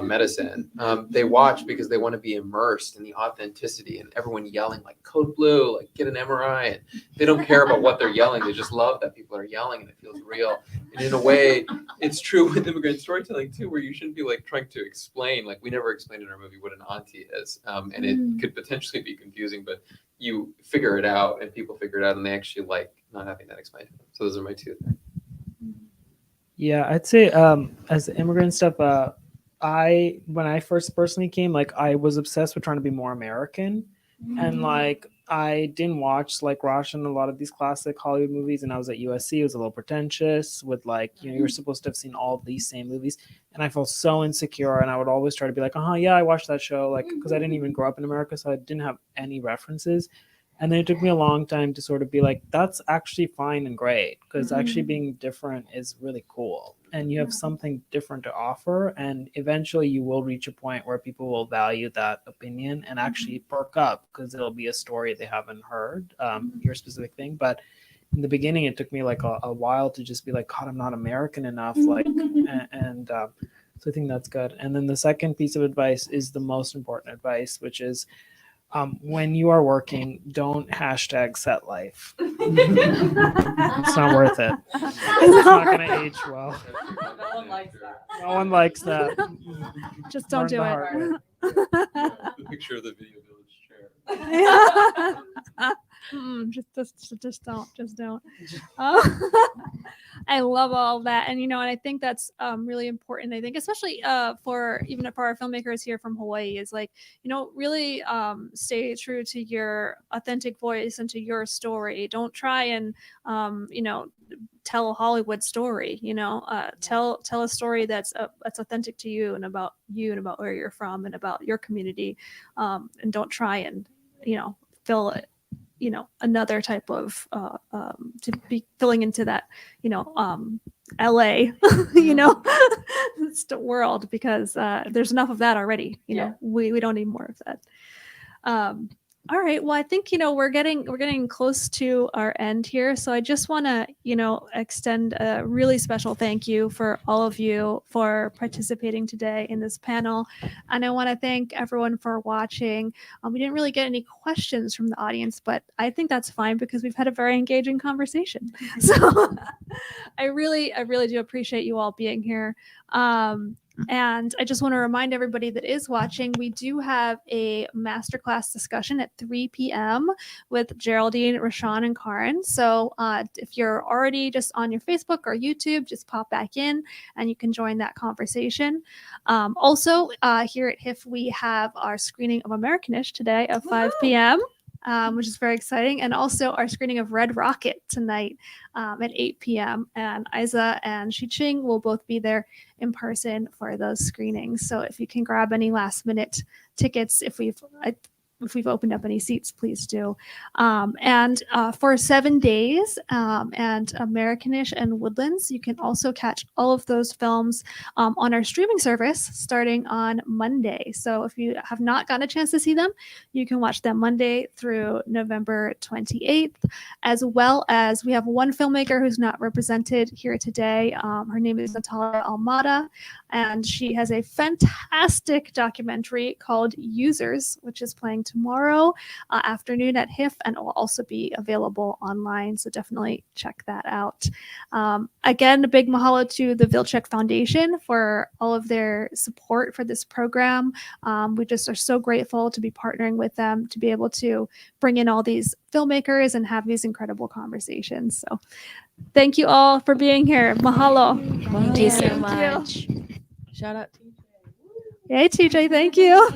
medicine. They watch because they want to be immersed in the authenticity and everyone yelling like code blue, like get an MRI. And they don't care about what they're yelling. They just love that people are yelling and it feels real. And in a way, it's true with immigrant storytelling too, where you shouldn't be like trying to explain, like we never explained in our movie what an auntie is. And it could potentially be confusing, but you figure it out and people figure it out and they actually like not having that explained to them. So those are my two things. Yeah, I'd say as the immigrant stuff, when I first personally came, like I was obsessed with trying to be more American, and like I didn't watch like Roshan a lot of these classic Hollywood movies, and I was at USC. It was a little pretentious with like you're supposed to have seen all of these same movies, and I felt so insecure, and I would always try to be like, yeah, I watched that show, like because I didn't even grow up in America, so I didn't have any references. And then it took me a long time to sort of be like, that's actually fine and great, because actually being different is really cool. And you have something different to offer. And eventually you will reach a point where people will value that opinion and actually perk up, because it'll be a story they haven't heard, your specific thing. But in the beginning, it took me like a while to just be like, God, I'm not American enough. Like, and so I think that's good. And then the second piece of advice is the most important advice, which is, when you are working, don't hashtag set life. It's not worth it. It's not going to age well. No one likes that. No one likes that. Just don't do it. The picture of the video village chair. Just don't. I love all of that, and and I think that's really important. I think especially for our filmmakers here from Hawaii is like really stay true to your authentic voice and to your story. Don't try and tell a Hollywood story. Tell a story that's authentic to you and about where you're from and about your community, and don't try and fill it. Another type of to be filling into that LA it's the world, because there's enough of that already. We don't need more of that. All right. Well, I think we're getting close to our end here, so I just want to extend a really special thank you for all of you for participating today in this panel, and I want to thank everyone for watching. We didn't really get any questions from the audience, but I think that's fine because we've had a very engaging conversation. So I really do appreciate you all being here. And I just want to remind everybody that is watching, we do have a masterclass discussion at 3 p.m. with Geraldine, Roshan, and Karan. So if you're already just on your Facebook or YouTube, just pop back in and you can join that conversation. Also, here at HIFF, we have our screening of Americanish today at 5 p.m. Which is very exciting. And also our screening of Red Rocket tonight at 8 p.m. And Aizzah and Shih-Ching will both be there in person for those screenings. So if you can grab any last minute tickets, if we've opened up any seats, please do. And for 7 days and Americanish and Woodlands, you can also catch all of those films on our streaming service starting on Monday. So if you have not gotten a chance to see them, you can watch them Monday through November 28th, as well as we have one filmmaker who's not represented here today. Her name is Natalia Almada, and she has a fantastic documentary called Users, which is playing tomorrow afternoon at HIFF, and it will also be available online. So definitely check that out. Again, a big mahalo to the Vilcek Foundation for all of their support for this program. We just are so grateful to be partnering with them to be able to bring in all these filmmakers and have these incredible conversations. So thank you all for being here. Mahalo. Thank you so much. Shout out to Hey, TJ, thank you.